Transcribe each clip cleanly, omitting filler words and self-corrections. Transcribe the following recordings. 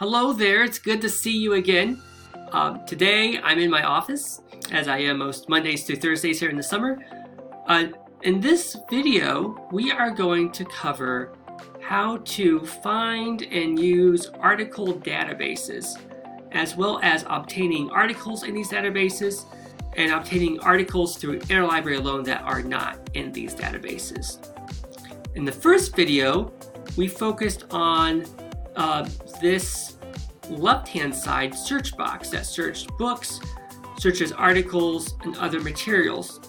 Hello there, it's good to see you again. Today I'm in my office, as I am most Mondays through Thursdays here in the summer. In this video, we are going to cover how to find and use article databases, as well as obtaining articles in these databases and obtaining articles through Interlibrary alone that are not in these databases. In the first video, we focused on this left-hand side search box that searched books, searches articles, and other materials.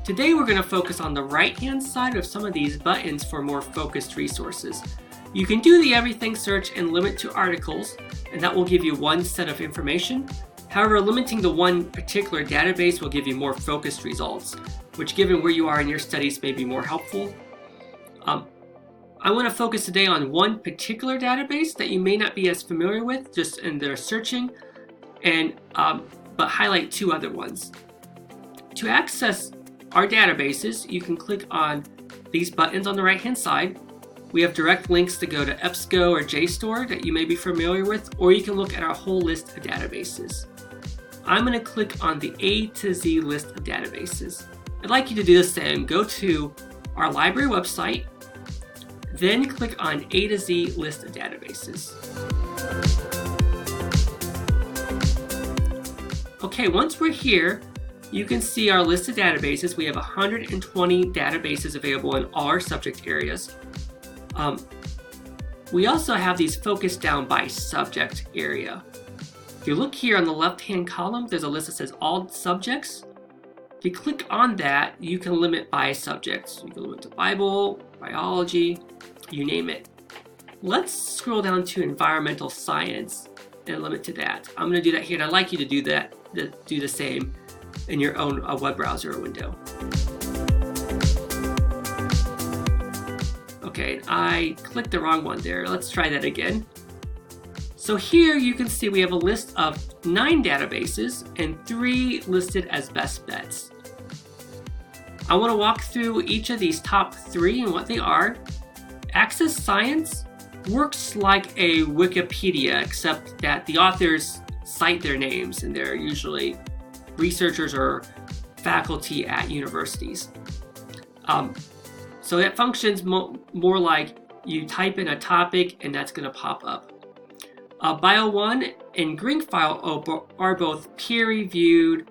Today we're going to focus on the right-hand side of some of these buttons for more focused resources. You can do the everything search and limit to articles, and that will give you one set of information. However, limiting to one particular database will give you more focused results, which given where you are in your studies may be more helpful. I want to focus today on one particular database that you may not be as familiar with just in their searching, and but highlight two other ones. To access our databases, you can click on these buttons on the right hand side. We have direct links to go to EBSCO or JSTOR that you may be familiar with, or you can look at our whole list of databases. I'm going to click on the A to Z list of databases. I'd like you to do the same. Go to our library website, then click on A to Z list of databases. Okay, once we're here, you can see our list of databases. We have 120 databases available in all our subject areas. We also have these focused down by subject area. If you look here on the left-hand column, there's a list that says all subjects. If you click on that, you can limit by subjects. You can limit to Bible, biology, you name it. Let's scroll down to environmental science and limit to that. I'm going to do that here, and I'd like you to do the same in your own web browser window. Okay, I clicked the wrong one there. Let's try that again. So here you can see we have a list of 9 databases and 3 listed as best bets. I want to walk through each of these top 3 and what they are. Access Science works like a Wikipedia, except that the authors cite their names, and they're usually researchers or faculty at universities. So it functions more like you type in a topic and that's going to pop up. Bio1 and GreenFile are both peer-reviewed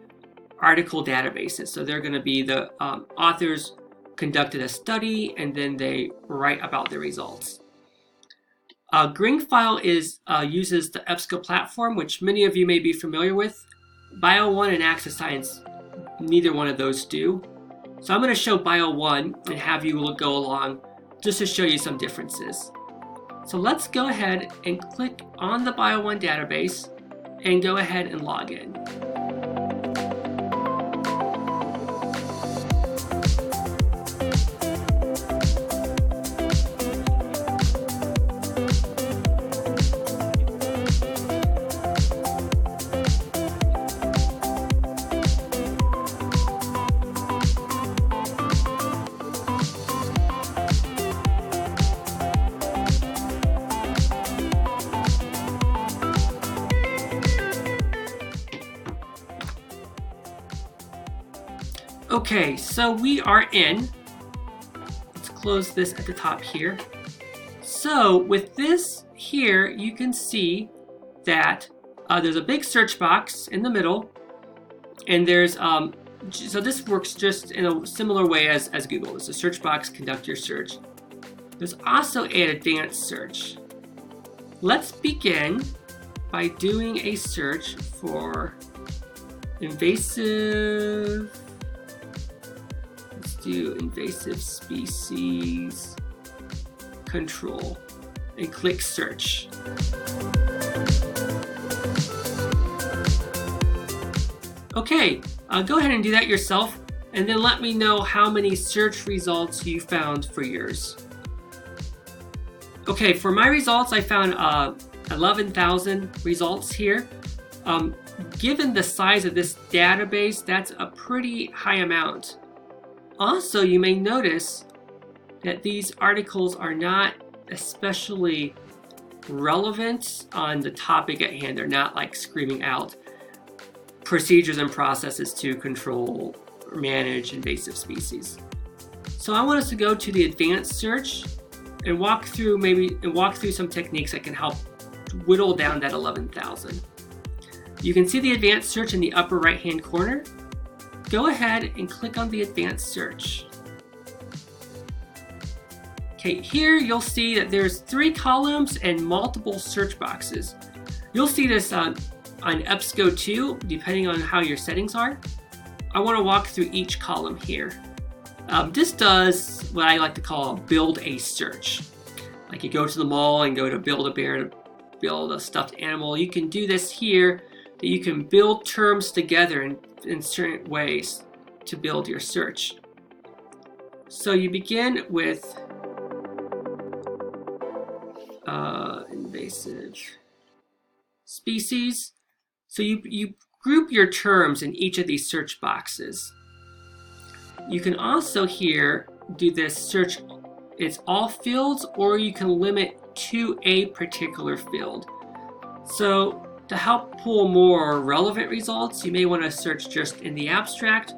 article databases. So they're going to be the authors conducted a study and then they write about the results. GreenFile uses the EBSCO platform, which many of you may be familiar with. Bio1 and Access Science, neither one of those do. So I'm going to show Bio1 and have you go along just to show you some differences. So let's go ahead and click on the Bio1 database and go ahead and log in. Okay, so we are in. Let's close this at the top here. So with this here, you can see that there's a big search box in the middle, and there's so this works just in a similar way as Google. It's a search box, conduct your search. There's also an advanced search. Let's begin by doing a search for invasive. Let's do invasive species control and click search. Okay, go ahead and do that yourself, and then let me know how many search results you found for yours. Okay, for my results, I found 11,000 results here. Given the size of this database, that's a pretty high amount. Also, you may notice that these articles are not especially relevant on the topic at hand. They're not like screaming out procedures and processes to control or manage invasive species. So I want us to go to the advanced search and walk through some techniques that can help whittle down that 11,000. You can see the advanced search in the upper right hand corner. Go ahead and click on the advanced search. Okay, here you'll see that there's 3 columns and multiple search boxes. You'll see this on EBSCO too, depending on how your settings are. I want to walk through each column here. This does what I like to call build a search. Like you go to the mall and go to build a bear, to build a stuffed animal. You can do this here, that you can build terms together in certain ways to build your search. So you begin with invasive species. So you group your terms in each of these search boxes. You can also here do this search, it's all fields, or you can limit to a particular field. So to help pull more relevant results, you may want to search just in the abstract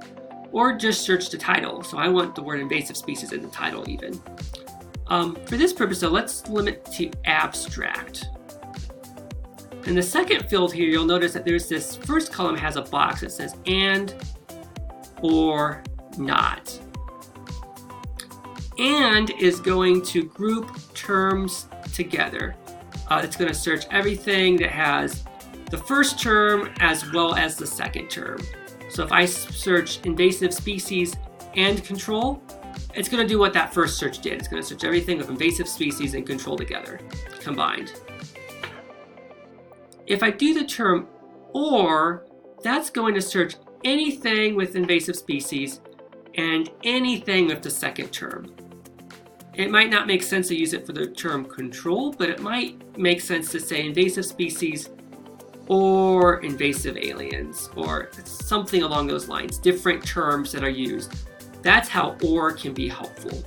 or just search the title. So I want the word invasive species in the title even. For this purpose though, let's limit to abstract. In the second field here, you'll notice that there's this first column has a box that says and or not. And is going to group terms together. It's going to search everything that has the first term as well as the second term. So if I search invasive species and control, it's going to do what that first search did. It's going to search everything with invasive species and control together, combined. If I do the term or, that's going to search anything with invasive species and anything with the second term. It might not make sense to use it for the term control, but it might make sense to say invasive species or invasive aliens or something along those lines, different terms that are used. That's how or can be helpful.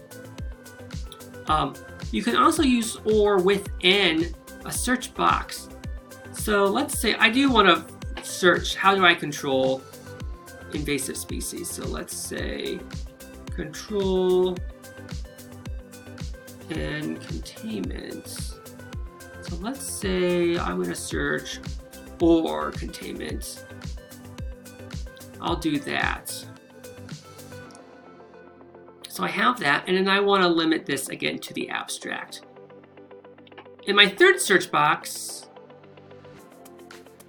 You can also use or within a search box. So let's say I do want to search, how do I control invasive species? So let's say control and containment. So let's say I'm going to search or containment. I'll do that. So I have that, and then I want to limit this again to the abstract. In my third search box,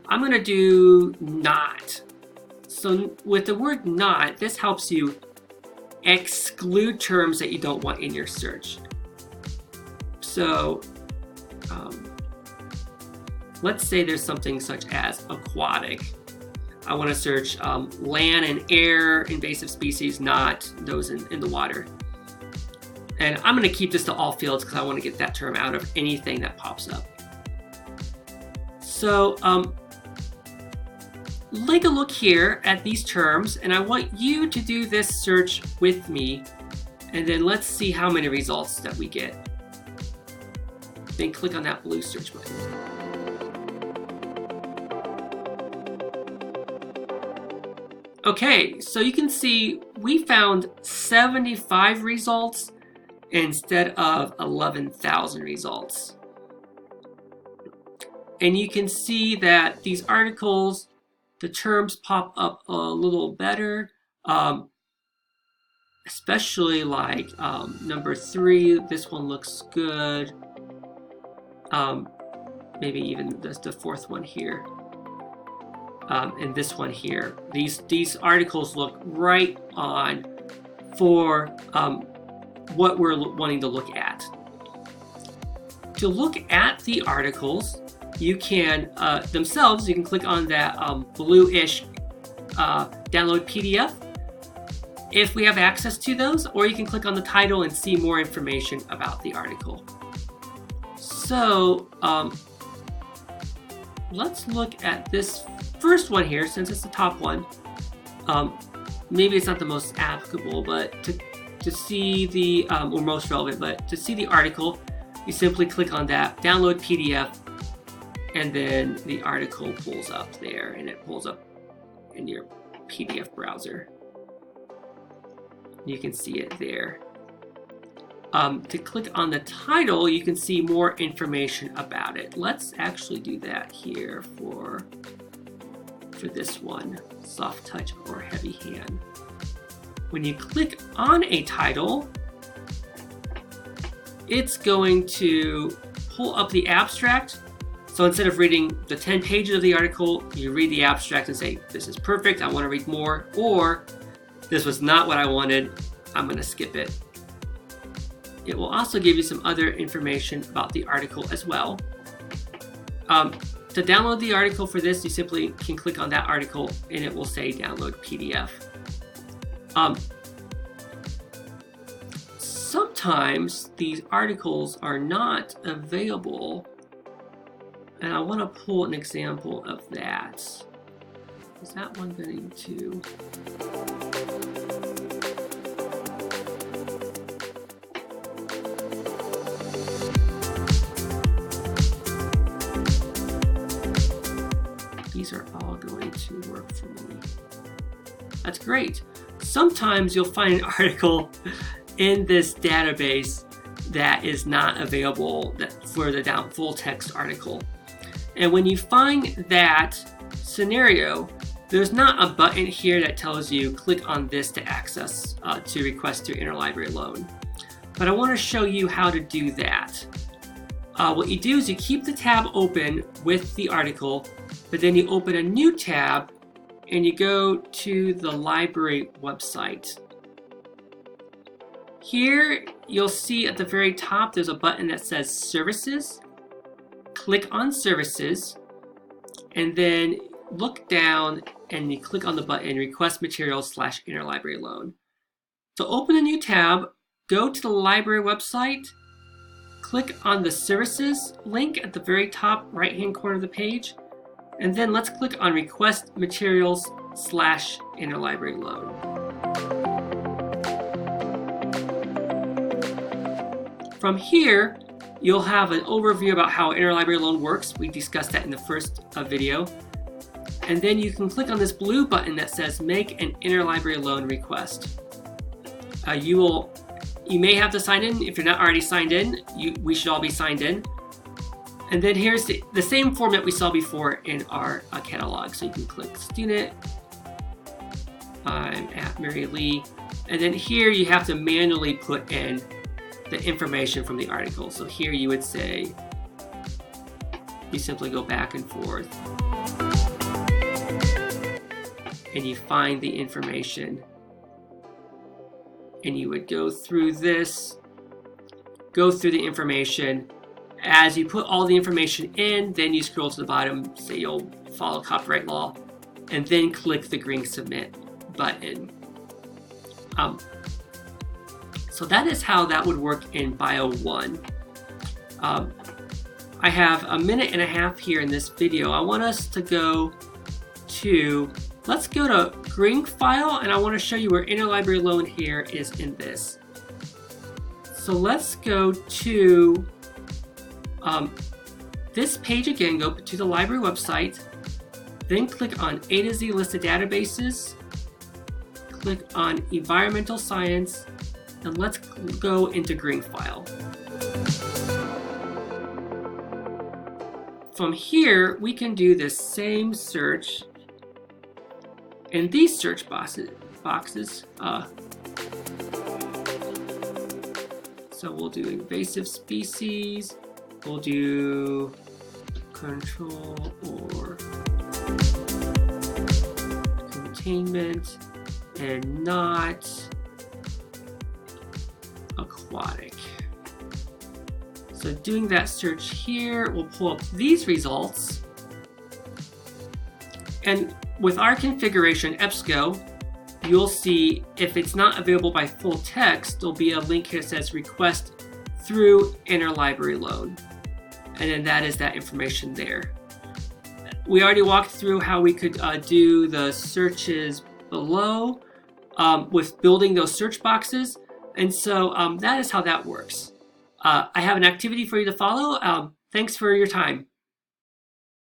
I'm going to do not. So with the word not, this helps you exclude terms that you don't want in your search. So let's say there's something such as aquatic. I want to search land and air invasive species, not those in the water. And I'm going to keep this to all fields because I want to get that term out of anything that pops up. So take a look here at these terms, and I want you to do this search with me, and then let's see how many results that we get. Then click on that blue search button. Okay, so you can see we found 75 results instead of 11,000 results. And you can see that these articles, the terms pop up a little better, especially like number 3, this one looks good. Maybe even the 4th one here. And this one here. These articles look right on for what we're wanting to look at. To look at the articles, you can themselves, you can click on that bluish download PDF if we have access to those, or you can click on the title and see more information about the article. So let's look at this first one here, since it's the top one. Maybe it's not the most applicable, but to see the or most relevant, but to see the article, you simply click on that, download PDF, and then the article pulls up there, and it pulls up in your PDF browser. You can see it there. To click on the title, you can see more information about it. Let's actually do that here for this one, soft touch or heavy hand. When you click on a title, it's going to pull up the abstract. So instead of reading the 10 pages of the article, you read the abstract and say, this is perfect, I want to read more, or this was not what I wanted, I'm going to skip it. It will also give you some other information about the article as well. To download the article for this, you simply can click on that article and it will say download PDF. Sometimes these articles are not available, and I want to pull an example of that. Is that one going to? These are all going to work for me. That's great. Sometimes you'll find an article in this database that is not available for the full text article. And when you find that scenario, there's not a button here that tells you click on this to access, to request your interlibrary loan. But I want to show you how to do that. What you do is you keep the tab open with the article, but then you open a new tab and you go to the library website. Here you'll see at the very top there's a button that says Services. Click on Services and then look down and you click on the button Request Materials / Interlibrary Loan. So open a new tab, go to the library website, click on the Services link at the very top right hand corner of the page, and then let's click on Request Materials / Interlibrary Loan. From here, you'll have an overview about how interlibrary loan works. We discussed that in the first video. And then you can click on this blue button that says Make an Interlibrary Loan Request. You may have to sign in. If you're not already signed in, we should all be signed in. And then here's the same form that we saw before in our catalog. So you can click Student. I'm at Mary Lee. And then here you have to manually put in the information from the article. So here you would say, you simply go back and forth and you find the information and you would go through this, go through the information. As you put all the information in, then you scroll to the bottom, say you'll follow copyright law, and then click the green submit button. So that is how that would work in Bio 1. I have a minute and a half here in this video. I want us to go to, let's go to Green File, and I want to show you where interlibrary loan here is in this. So let's go to this page again, go to the library website, then click on A to Z list of databases, click on environmental science, and let's go into Green File. From here, we can do the same search in these search boxes. So we'll do invasive species, we'll do control or containment, and not aquatic. So doing that search here, we'll pull up these results. And with our configuration, EBSCO, you'll see if it's not available by full text, there'll be a link here that says request through interlibrary loan. And then that is that information there. We already walked through how we could do the searches below with building those search boxes. And so that is how that works. I have an activity for you to follow. Thanks for your time.